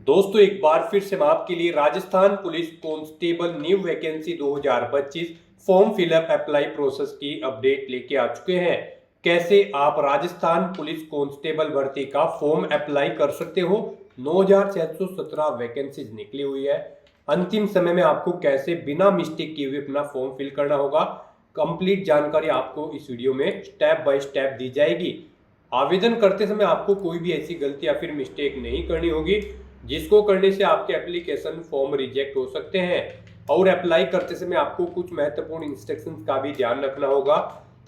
दोस्तों एक बार फिर से हम आपके लिए Rajasthan police constable new vacancy 2025 form fill up apply process की अपडेट लेके आ चुके हैं। कैसे आप राजस्थान पुलिस कांस्टेबल भर्ती का फॉर्म अप्लाई कर सकते हो। 9617 वैकेंसीज निकली हुई है। अंतिम समय में आपको कैसे बिना मिस्टेक किए हुए अपना फॉर्म फिल करना होगा, कंप्लीट जानकारी आपको इस वीडियो में स्टेप बाय स्टेप दी जाएगी। आवेदन करते समय आपको कोई भी ऐसी गलती या फिर मिस्टेक नहीं करनी होगी जिसको करने से आपके एप्लीकेशन फॉर्म रिजेक्ट हो सकते हैं। और अप्लाई करते समय आपको कुछ महत्वपूर्ण इंस्ट्रक्शंस का भी ध्यान रखना होगा,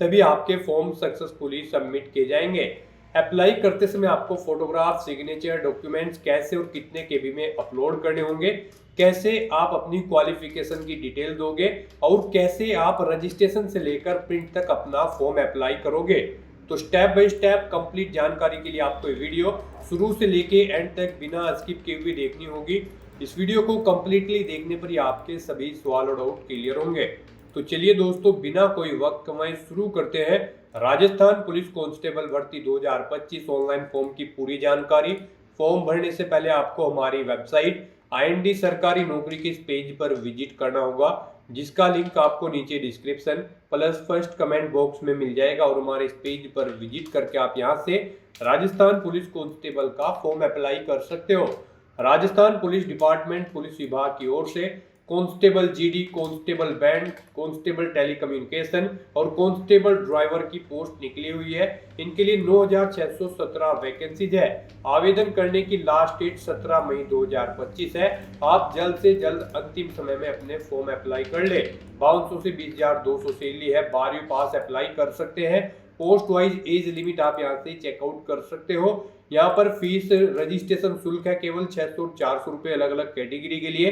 तभी आपके फॉर्म सक्सेसफुली सबमिट किए जाएंगे। अप्लाई करते समय आपको फोटोग्राफ, सिग्नेचर, डॉक्यूमेंट्स कैसे और कितने केबी में अपलोड करने होंगे, कैसे आप अपनी क्वालिफिकेशन की डिटेल दोगे और कैसे आप रजिस्ट्रेशन से लेकर प्रिंट तक अपना फॉर्म अप्लाई करोगे। तो स्टेप बाय स्टेप कंप्लीट जानकारी के लिए आपको ये वीडियो शुरू से लेके एंड तक बिना स्किप किए हुए देखनी होगी। इस वीडियो को कंप्लीटली देखने पर ही आपके सभी सवाल और डाउट क्लियर होंगे। तो चलिए दोस्तों बिना कोई वक्त कमाए शुरू करते हैं राजस्थान पुलिस कांस्टेबल भर्ती 2025 ऑनलाइन फॉर्म की पूरी जानकारी। फॉर्म भरने से पहले आपको हमारी वेबसाइट IND सरकारी नौकरी के इस पेज पर विजिट करना होगा, जिसका लिंक आपको नीचे description plus first comment box में मिल जाएगा। और हमारे इस पेज पर विजिट करके आप यहां से राजस्थान पुलिस कांस्टेबल का फॉर्म अप्लाई कर सकते हो। राजस्थान पुलिस डिपार्टमेंट पुलिस विभाग की ओर से constable GD, constable band, constable telecommunication और कांस्टेबल ड्राइवर की पोस्ट निकली हुई है। इनके लिए 9617 वैकेंसीज है। आवेदन करने की लास्ट डेट 17 मई 2025 है। आप जल्द से जल्द अंतिम समय में अपने फॉर्म अप्लाई कर ले। 5200 से 20,200 सैलरी है। 12वीं पास अप्लाई कर सकते हैं। पोस्ट वाइज एज लिमिट आप यहाँ से चेकआउट कर सकते हो। यहाँ पर फीस रजिस्ट्रेशन शुल्क है केवल 600 और 400 रुपए अलग अलग कैटेगरी के लिए।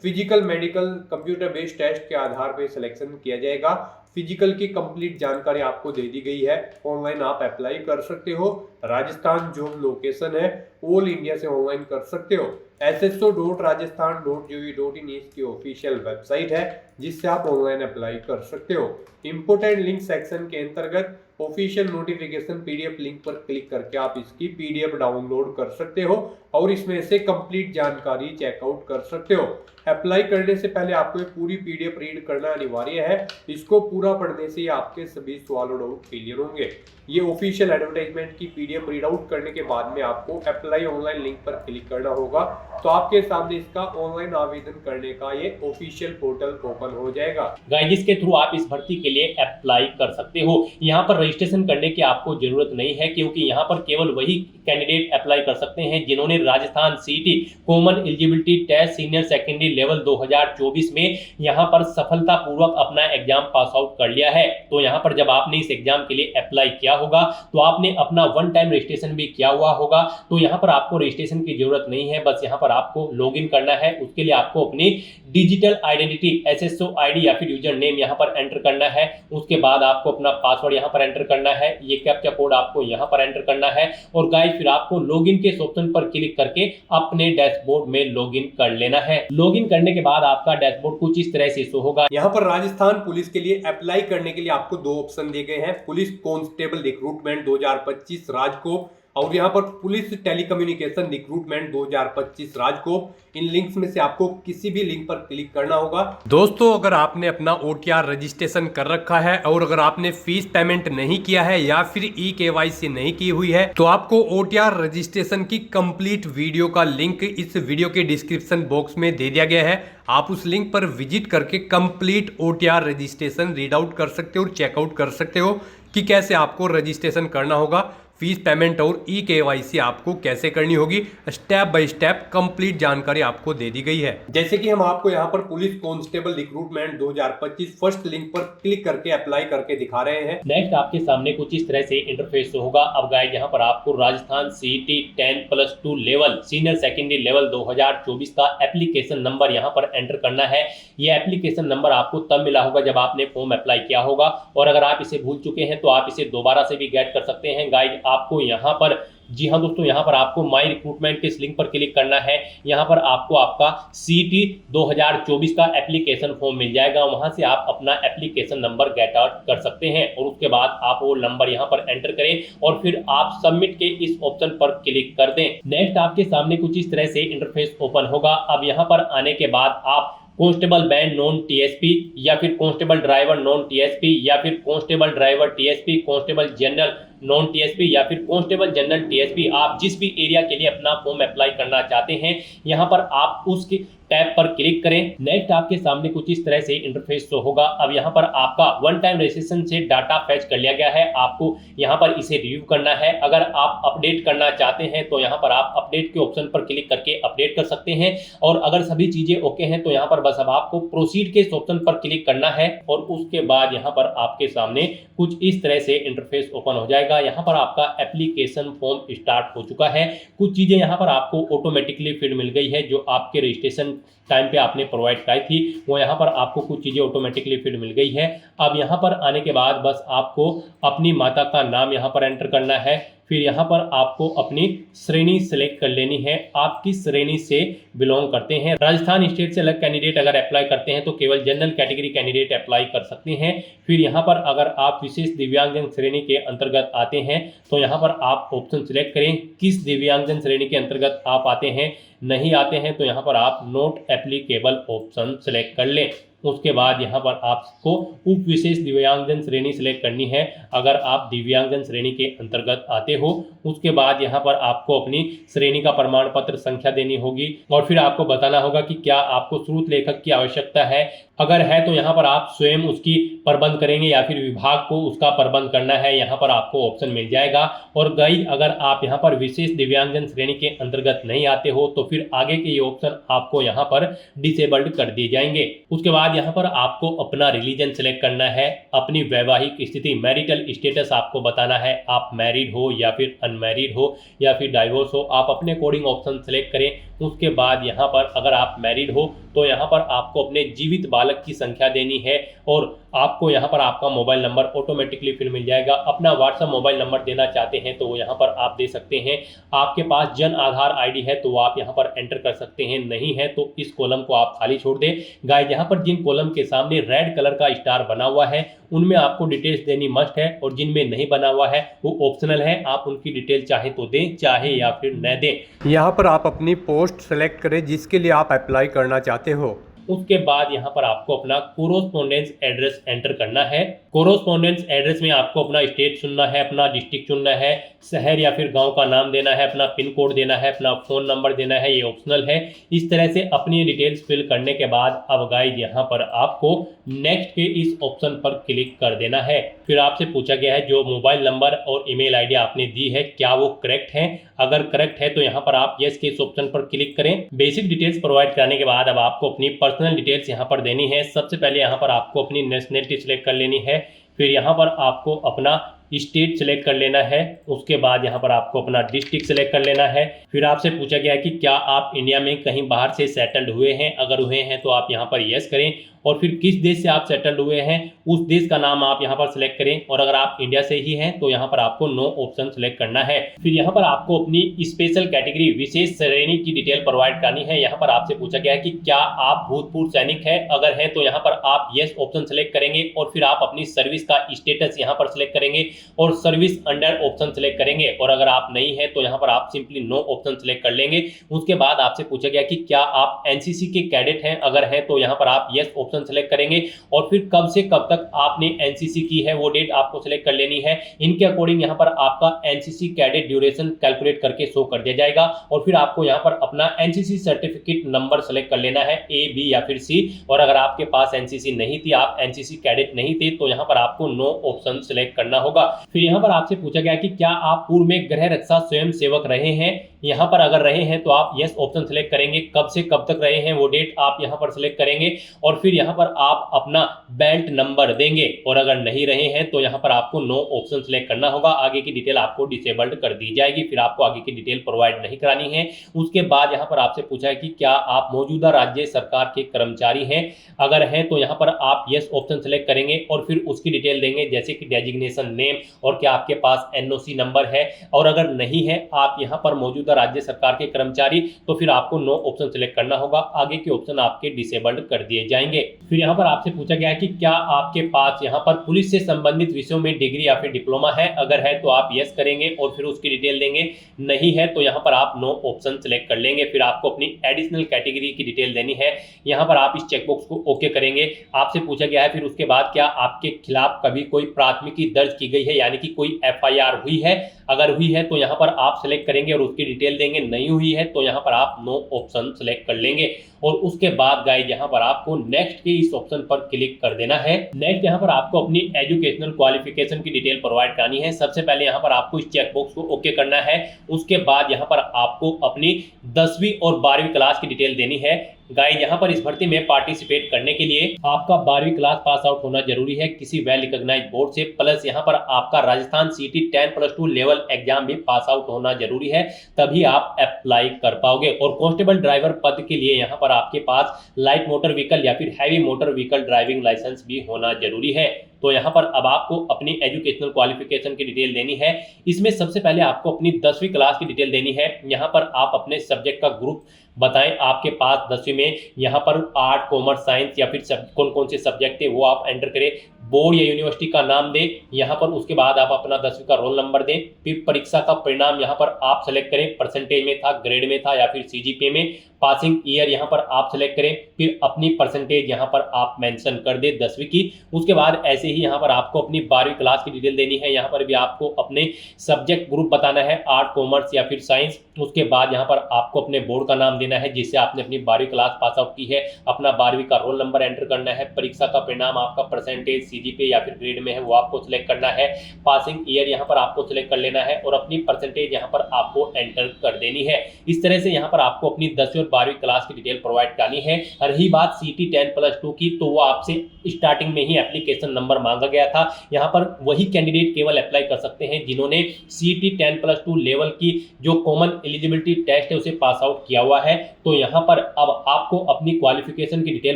Physical, medical, computer based test के आधार पर सिलेक्शन किया जाएगा। फिजिकल की कंप्लीट जानकारी आपको दे दी गई है। ऑनलाइन आप अप्लाई कर सकते हो। राजस्थान जो लोकेशन है ऑल इंडिया से ऑनलाइन कर सकते हो। sso.rajasthan.gov.in इसकी ऑफिशियल वेबसाइट है, जिससे आप ऑनलाइन अप्लाई कर सकते हो। इंपोर्टेंट लिंक सेक्शन के अंतर्गत ऑफिशियल नोटिफिकेशन PDF लिंक पर क्लिक करके आप इसकी PDF डाउनलोड कर सकते हो और इसमें से कंप्लीट जानकारी चेकआउट कर सकते हो। अप्लाई करने से पहले आपको ये पूरी PDF रीड करना अनिवार्य है। इसको पूरा पढ़ने से आपके सभी सवाल और डाउट क्लियर होंगे। ये ऑफिशियल एडवर्टाइजमेंट की PDF रीड आउट करने के बाद में आपको अप्लाई ऑनलाइन लिंक पर क्लिक करना होगा, तो आपके सामने इसका ऑनलाइन आवेदन करने का ये ऑफिशियल पोर्टल ओपन हो जाएगा। गाइस, जिसके थ्रू आप इस भर्ती के लिए अप्लाई कर सकते हो। यहाँ पर रजिस्ट्रेशन करने की आपको जरूरत नहीं है, क्योंकि यहाँ पर केवल वही कैंडिडेट अप्लाई कर सकते हैं जिन्होंने Rajasthan CET common eligibility test senior secondary level 2024 में यहाँ पर सफलतापूर्वक अपना एग्जाम पास आउट कर लिया है। तो यहाँ पर जब आपने इस एग्जाम के लिए अप्लाई किया होगा तो आपने अपना वन टाइम रजिस्ट्रेशन भी किया हुआ होगा। तो यहाँ पर आपको रजिस्ट्रेशन की जरूरत नहीं है, बस यहाँ पर आपको लॉगिन करना है। उसके लिए आपको अपनी डिजिटल आइडेंटिटी SSO ID या फिर यूजर नेम यहाँ पर एंटर करना है। उसके बाद आपको अपना पासवर्ड यहाँ पर एंटर करना है। ये कैप्चा कोड आपको यहाँ पर एंटर करना है और गाइस फिर आपको लॉगिन के ऑप्शन पर क्लिक करके अपने डैशबोर्ड में लॉगिन कर लेना है। लॉगिन करने के बाद आपका डैशबोर्ड कुछ इस तरह से शो होगा। यहाँ पर राजस्थान पुलिस के लिए अप्लाई करने के लिए आपको दो ऑप्शन दिए गए हैं, पुलिस कांस्टेबल रिक्रूटमेंट 2025 राजकोप और यहाँ पर पुलिस टेलीकम्युनिकेशन रिक्रूटमेंट 2025 राजकोप। इन लिंक्स में से आपको किसी भी लिंक पर क्लिक करना होगा। दोस्तों अगर आपने अपना OTR रजिस्ट्रेशन कर रखा है और अगर आपने फीस पेमेंट नहीं किया है या फिर eKYC नहीं की हुई है, तो आपको OTR रजिस्ट्रेशन की कंप्लीट वीडियो का लिंक इस वीडियो के डिस्क्रिप्शन बॉक्स में दे दिया गया है। आप उस लिंक पर विजिट करके complete OTR registration read out कर सकते हो और चेकआउट कर सकते हो कि कैसे आपको रजिस्ट्रेशन करना होगा, फीस पेमेंट और eKYC आपको कैसे करनी होगी। स्टेप बाय स्टेप कंप्लीट जानकारी आपको दे दी गई है। जैसे कि हम आपको यहाँ पर police constable recruitment 2025 first link पर क्लिक करके अप्लाई करके दिखा रहे हैं। नेक्स्ट आपके सामने कुछ इस तरह से इंटरफेस होगा। अब गाइस यहाँ पर आपको Rajasthan CET 10+2 level senior secondary level 2024 का एप्लीकेशन नंबर यहाँ पर एंटर करना है। ये एप्लीकेशन नंबर आपको तब मिला होगा जब आपने फॉर्म अप्लाई किया होगा, और अगर आप इसे भूल चुके हैं तो आप इसे दोबारा से भी गेट कर सकते हैं। गाइस आपको यहाँ पर जी हाँ दोस्तों, यहाँ पर आपको माई रिक्रूटमेंट के इस लिंक पर क्लिक करना है। यहाँ पर आपको आपका CET 2024 का एप्लीकेशन फॉर्म मिल जाएगा। वहाँ से आप अपना एप्लीकेशन नंबर गेट आउट कर सकते हैं और उसके बाद आप वो नंबर यहाँ पर एंटर करें और फिर आप सबमिट के इस ऑप्शन पर क्लिक कर दें। नेक्स्ट आपके सामने कुछ इस तरह से इंटरफेस ओपन होगा। अब यहाँ पर आने के बाद आप कांस्टेबल बैंड नॉन TSP या फिर कांस्टेबल ड्राइवर नॉन TSP या फिर constable driver TSP, constable general non TSP या फिर कांस्टेबल जनरल TSP, आप जिस भी एरिया के लिए अपना फॉर्म अप्लाई करना चाहते हैं यहाँ पर आप उसकी टैब पर क्लिक करें। नेक्स्ट आपके सामने कुछ इस तरह से इंटरफेस शो होगा। अब यहाँ पर आपका वन टाइम रजिस्ट्रेशन से डाटा फैच कर लिया गया है, आपको यहाँ पर इसे रिव्यू करना है। अगर आप अपडेट करना चाहते हैं तो यहाँ पर आप अपडेट के ऑप्शन पर क्लिक करके अपडेट कर सकते हैं और अगर सभी चीजें ओके हैं तो यहाँ पर बस अब आपको प्रोसीड के इस ऑप्शन पर क्लिक करना है और उसके बाद यहाँ पर आपके सामने कुछ इस तरह से इंटरफेस ओपन हो जाएगा। यहाँ पर आपका एप्लीकेशन फॉर्म स्टार्ट हो चुका है। कुछ चीजें यहाँ पर आपको ऑटोमेटिकली फिल मिल गई है जो आपके रजिस्ट्रेशन टाइम पे आपने प्रोवाइड कराई थी, वो यहाँ पर आपको कुछ चीज़ें ऑटोमेटिकली फिल मिल गई है। अब यहाँ पर आने के बाद बस आपको अपनी माता का नाम यहाँ पर एंटर करना है। फिर यहाँ पर आपको अपनी श्रेणी सेलेक्ट कर लेनी है, आप किस श्रेणी से बिलोंग करते हैं। राजस्थान स्टेट से अलग कैंडिडेट अगर अप्लाई करते हैं तो केवल जनरल कैटेगरी कैंडिडेट अप्लाई कर सकते हैं। फिर यहाँ पर अगर आप विशेष दिव्यांगजन श्रेणी के अंतर्गत आते हैं तो यहाँ पर आप ऑप्शन सिलेक्ट करें किस दिव्यांगजन श्रेणी के अंतर्गत आप आते हैं। नहीं आते हैं तो यहाँ पर आप नॉट एप्लीकेबल ऑप्शन सेलेक्ट कर लें। उसके बाद यहाँ पर आपको उप विशेष दिव्यांगजन श्रेणी सिलेक्ट करनी है अगर आप दिव्यांगजन श्रेणी के अंतर्गत आते हो। उसके बाद यहाँ पर आपको अपनी श्रेणी का प्रमाण पत्र संख्या देनी होगी और फिर आपको बताना होगा कि क्या आपको स्रोत लेखक की आवश्यकता है। अगर है तो यहाँ पर आप स्वयं उसकी प्रबंध करेंगे या फिर विभाग को उसका प्रबंध करना है, यहाँ पर आपको ऑप्शन मिल जाएगा। और अगर आप यहाँ पर विशेष दिव्यांगजन श्रेणी के अंतर्गत नहीं आते हो तो फिर आगे के ये ऑप्शन आपको यहाँ पर डिसेबल्ड कर दिए जाएंगे। उसके बाद यहाँ पर आपको अपना रिलीजन सेलेक्ट करना है, अपनी वैवाहिक स्थिति मैरिटल स्टेटस आपको बताना है, आप मैरिड हो या फिर अनमैरिड हो या फिर डाइवोर्स हो, आप अपने अकॉर्डिंग ऑप्शन सेलेक्ट करें। उसके बाद यहाँ पर अगर आप मैरिड हो तो यहाँ पर आपको अपने जीवित बालक की संख्या देनी है और आपको यहाँ पर आपका मोबाइल नंबर ऑटोमेटिकली फिर मिल जाएगा। अपना व्हाट्सएप मोबाइल नंबर देना चाहते हैं तो वो यहाँ पर आप दे सकते हैं। आपके पास जन आधार ID है तो वो आप यहाँ पर एंटर कर सकते हैं, नहीं है तो इस कॉलम को आप खाली छोड़ दें। गाइस यहाँ पर जिन कॉलम के सामने रेड कलर का स्टार बना हुआ है उनमें आपको डिटेल्स देनी मस्ट है और जिनमें नहीं बना हुआ है वो ऑप्शनल है, आप उनकी डिटेल चाहे तो दें चाहे या फिर न दें। यहाँ पर आप अपनी पोस्ट सेलेक्ट करें जिसके लिए आप अप्लाई करना चाहते हो। उसके बाद यहाँ पर आपको अपना कोरोस्पोंडेंस एड्रेस एंटर करना है। कोरोस्पोंडेंस एड्रेस में आपको अपना स्टेट चुनना है, अपना डिस्ट्रिक्ट चुनना है, शहर या फिर गांव का नाम देना है, अपना पिन कोड देना है, अपना फ़ोन नंबर देना है, ये ऑप्शनल है। इस तरह से अपनी डिटेल्स फिल करने के बाद अब गाइस यहाँ पर आपको नेक्स्ट के इस ऑप्शन पर क्लिक कर देना है। फिर आपसे पूछा गया है जो मोबाइल नंबर और ईमेल ID आपने दी है क्या वो करेक्ट है। अगर करेक्ट है तो यहाँ पर आप यस के इस ऑप्शन पर क्लिक करें। बेसिक डिटेल्स प्रोवाइड कराने के बाद अब आपको अपनी पर्सनल डिटेल्स यहाँ पर देनी है। सबसे पहले यहाँ पर आपको अपनी नेशनलिटी सिलेक्ट कर लेनी है, फिर यहाँ पर आपको अपना स्टेट सेलेक्ट कर लेना है, उसके बाद यहाँ पर आपको अपना डिस्ट्रिक्ट सेलेक्ट कर लेना है। फिर आपसे पूछा गया है कि क्या आप इंडिया में कहीं बाहर से सेटल्ड हुए हैं, अगर हुए हैं तो आप यहाँ पर यस करें और फिर किस देश से आप सेटल्ड हुए हैं उस देश का नाम आप यहाँ पर सिलेक्ट करें और अगर आप इंडिया से ही हैं तो यहाँ पर आपको नो ऑप्शन सिलेक्ट करना है। फिर यहाँ पर आपको अपनी स्पेशल कैटेगरी विशेष श्रेणी की डिटेल प्रोवाइड करनी है। यहाँ पर आपसे पूछा गया है कि क्या आप भूतपूर्व सैनिक हैं, अगर है तो यहाँ पर आप यस ऑप्शन सेलेक्ट करेंगे और फिर आप अपनी सर्विस का स्टेटस यहाँ पर सिलेक्ट करेंगे और सर्विस अंडर ऑप्शन सेलेक्ट करेंगे और अगर आप नहीं है तो यहाँ पर आप सिंपली नो ऑप्शन सेलेक्ट कर लेंगे। उसके बाद आपसे पूछा गया कि क्या आप NCC के कैडेट हैं, अगर है तो यहाँ पर आप यस ऑप्शन सेलेक्ट करेंगे और फिर कब से कब तक आपने NCC की है वो डेट आपको सेलेक्ट कर लेनी है। इनके अकॉर्डिंग यहाँ पर आपका NCC कैडेट ड्यूरेशन कैलकुलेट करके शो कर दिया जाएगा और फिर आपको यहाँ पर अपना NCC सर्टिफिकेट नंबर सेलेक्ट कर लेना है A, B या फिर C और अगर आपके पास NCC नहीं थी, आप NCC कैडेट नहीं थे तो यहाँ पर आपको नो ऑप्शन सेलेक्ट करना होगा। फिर यहाँ पर आपसे पूछा गया कि क्या आप पूर्व में गृह रक्षा स्वयं सेवक रहे हैं, यहाँ पर अगर रहे हैं तो आप यस ऑप्शन सेलेक्ट करेंगे, कब से कब तक रहे हैं वो डेट आप यहाँ पर सेलेक्ट करेंगे और फिर यहाँ पर आप अपना बेल्ट नंबर देंगे और अगर नहीं रहे हैं तो यहाँ पर आपको नो ऑप्शन सेलेक्ट करना होगा। आगे की डिटेल आपको डिसेबल्ड कर दी जाएगी, फिर आपको आगे की डिटेल प्रोवाइड नहीं करानी है। उसके बाद यहाँ पर आपसे पूछा है कि क्या आप मौजूदा राज्य सरकार के कर्मचारी हैं, अगर हैं तो यहाँ पर आप यस ऑप्शन सेलेक्ट करेंगे और फिर उसकी डिटेल देंगे जैसे कि डेजिग्नेशन नेम और क्या आपके पास एनओसी नंबर है। और अगर नहीं है आप यहाँ पर मौजूदा राज्य सरकार के कर्मचारी तो फिर आपको नो ऑप्शन सेलेक्ट करना होगा, आगे के ऑप्शन आपके डिसेबल्ड कर दिए जाएंगे। फिर यहाँ पर आपसे पूछा गया है कि क्या आपके पास यहाँ पर पुलिस से संबंधित विषयों में डिग्री या फिर डिप्लोमा है, अगर है तो आप यस करेंगे और फिर उसकी डिटेल देंगे, नहीं है तो यहाँ पर आप नो ऑप्शन सेलेक्ट कर लेंगे। फिर आपको अपनी एडिशनल कैटेगरी की डिटेल देनी है, यहाँ पर आप इस चेकबॉक्स को ओके करेंगे। आपसे पूछा गया है फिर उसके बाद क्या आपके खिलाफ कभी कोई प्राथमिकी दर्ज की गई है, यानी कि कोई एफआईआर हुई है, अगर हुई है तो यहाँ पर आप सेलेक्ट करेंगे और उसकी डिटेल देंगे, नहीं हुई है तो यहाँ पर आप नो ऑप्शन सेलेक्ट कर लेंगे। और उसके बाद गाइस यहाँ पर आपको नेक्स्ट के इस ऑप्शन पर क्लिक कर देना है। नेक्स्ट यहाँ पर आपको अपनी एजुकेशनल क्वालिफिकेशन की डिटेल प्रोवाइड करनी है। सबसे पहले यहाँ पर आपको इस चेकबॉक्स को ओके करना है। उसके बाद यहाँ पर आपको अपनी 10वीं और 12वीं क्लास की डिटेल देनी है। गाइस यहाँ पर इस भर्ती में पार्टिसिपेट करने के लिए आपका 12वीं क्लास पास आउट होना जरूरी है किसी वेल रिकॉग्नाइज बोर्ड से, प्लस यहाँ पर आपका राजस्थान सीटी 10+2 लेवल एग्जाम भी पास आउट होना जरूरी है, तभी आप अप्लाई कर पाओगे। और कांस्टेबल ड्राइवर पद के लिए यहाँ पर आपके पास लाइट मोटर व्हीकल या फिर heavy motor vehicle driving licence भी होना जरूरी है। तो यहाँ पर अब आपको अपनी एजुकेशनल क्वालिफिकेशन की डिटेल देनी है। इसमें सबसे पहले आपको अपनी 10वीं क्लास की डिटेल देनी है। यहाँ पर आप अपने सब्जेक्ट का ग्रुप बताएं, आपके पास 10वीं में यहाँ पर आर्ट, कॉमर्स, साइंस या फिर कौन कौन से सब्जेक्ट थे वो आप एंटर करें। बोर्ड या यूनिवर्सिटी का नाम दें यहाँ पर। उसके बाद आप अपना 10वीं का रोल नंबर दें। फिर परीक्षा का परिणाम यहाँ पर आप सेलेक्ट करें, परसेंटेज में था, ग्रेड में था या फिर सीजीपीए में। पासिंग ईयर यहाँ पर आप सेलेक्ट करें, फिर अपनी परसेंटेज यहाँ पर आप मेंशन कर दें 10वीं की। उसके बाद ऐसे ही यहाँ पर आपको अपनी 12वीं क्लास की डिटेल देनी है। यहाँ पर भी आपको अपने सब्जेक्ट ग्रुप बताना है, आर्ट, कॉमर्स या फिर साइंस। उसके बाद यहाँ पर आपको अपने बोर्ड का नाम देना है जिससे आपने अपनी 12वीं क्लास पास आउट की है, अपना 12वीं का रोल नंबर एंटर करना है, परीक्षा का परिणाम आपका परसेंटेज सीजीपीए या फिर ग्रेड में है वो आपको सिलेक्ट करना है, पासिंग ईयर यहाँ पर आपको सिलेक्ट कर लेना है और अपनी परसेंटेज यहाँ पर आपको एंटर कर देनी है। इस तरह से यहाँ पर आपको अपनी 10वीं और 12वीं क्लास की डिटेल प्रोवाइड करनी है। रही बात सीटी 10+2 की, तो वो आपसे स्टार्टिंग में ही एप्लीकेशन नंबर मांगा गया था। यहाँ पर वही कैंडिडेट केवल अप्लाई कर सकते हैं जिन्होंने सीटी 10+2 लेवल की जो कॉमन एलिजिबिलिटी टेस्ट है उसे पास आउट किया हुआ है। तो यहाँ पर अब आपको अपनी क्वालिफिकेशन की डिटेल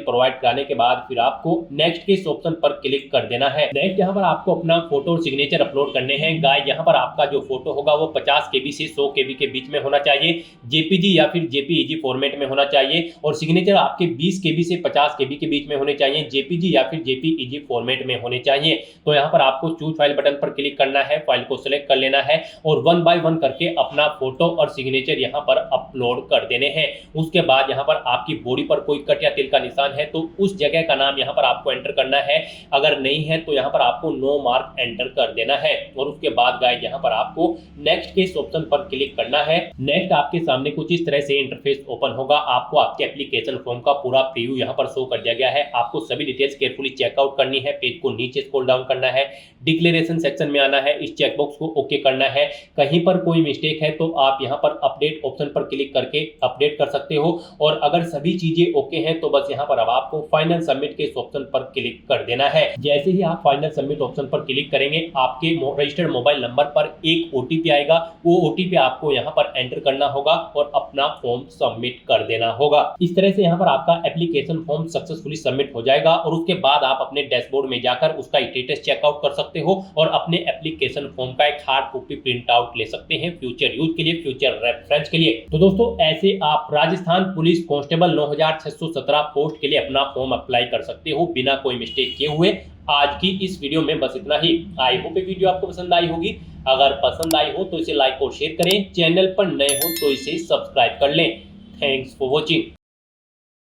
प्रोवाइड कराने के बाद फिर आपको नेक्स्ट के इस ऑप्शन पर क्लिक कर देना है। नेक्स्ट यहाँ पर आपको अपना फोटो और सिग्नेचर अपलोड करने हैं। गाइस यहाँ पर आपका जो फोटो होगा वो 50 KB से 100 KB के बीच में होना चाहिए, जेपीजी या फिर जेपीईजी फॉर्मेट में होना चाहिए। और सिग्नेचर आपके 20 KB से 50 KB के बीच में होने चाहिए, जेपीजी या फिर जेपीईजी फॉर्मेट में होने चाहिए। तो यहाँ पर आपको चूज फाइल बटन पर क्लिक करना है, फाइल को सिलेक्ट कर लेना है और 1 बाय 1 करके अपना फोटो और सिग्नेचर यहाँ पर अपलोड कर देने हैं। उसके बाद यहाँ पर आपकी बॉडी पर कोई कट या तिल का निशान है तो उस जगह का नाम यहाँ पर आपको एंटर करना है, अगर नहीं है तो यहाँ पर आपको नो मार्क एंटर कर देना है। और उसके बाद गाइस यहाँ पर आपको नेक्स्ट के इस ऑप्शन पर क्लिक करना है। नेक्स्ट आपके सामने कुछ इस तरह से इंटरफेस ओपन होगा। आपको आपके एप्लीकेशन फॉर्म का पूरा प्रीव्यू यहाँ पर शो कर दिया गया है। आपको सभी डिटेल्स केयरफुली चेकआउट करनी है, पेज को नीचे स्क्रॉल डाउन करना है, डिक्लेरेशन सेक्शन में आना है, इस चेकबॉक्स को ओके करना है। कहीं पर कोई मिस्टेक है तो आप यहाँ पर अपडेट ऑप्शन पर क्लिक करके अपडेट कर सकते हो। और अगर सभी चीजें ओके हैं तो बस यहाँ पर अब आपको फाइनल सबमिट के इस ऑप्शन पर क्लिक कर देना है। जैसे ही आप फाइनल सबमिट ऑप्शन पर क्लिक करेंगे आपके रजिस्टर्ड मोबाइल नंबर पर एक ओटीपी आएगा, वो ओटीपी आपको यहाँ पर एंटर करना होगा और अपना फॉर्म सबमिट कर देना होगा। इस तरह से यहाँ पर आपका एप्लीकेशन फॉर्म सक्सेसफुली सबमिट हो जाएगा और उसके बाद आप अपने डैशबोर्ड में जाकर उसका स्टेटस चेकआउट कर सकते हो और अपने एप्लीकेशन फॉर्म का एक हार्ड कॉपी प्रिंट आउट ले सकते हैं फ्यूचर यूज के लिए, फ्यूचर रेफरेंस के लिए। तो दोस्तों ऐसे आप राजस्थान पुलिस कांस्टेबल 9617 पोस्ट के लिए अपना फॉर्म अप्लाई कर सकते हो बिना कोई मिस्टेक किए हुए। आज की इस वीडियो में बस इतना ही। आई होप ये वीडियो आपको पसंद आई होगी। अगर पसंद आई हो तो इसे लाइक और शेयर करें, चैनल पर नए हो तो इसे सब्सक्राइब कर लें। Thanks for watching.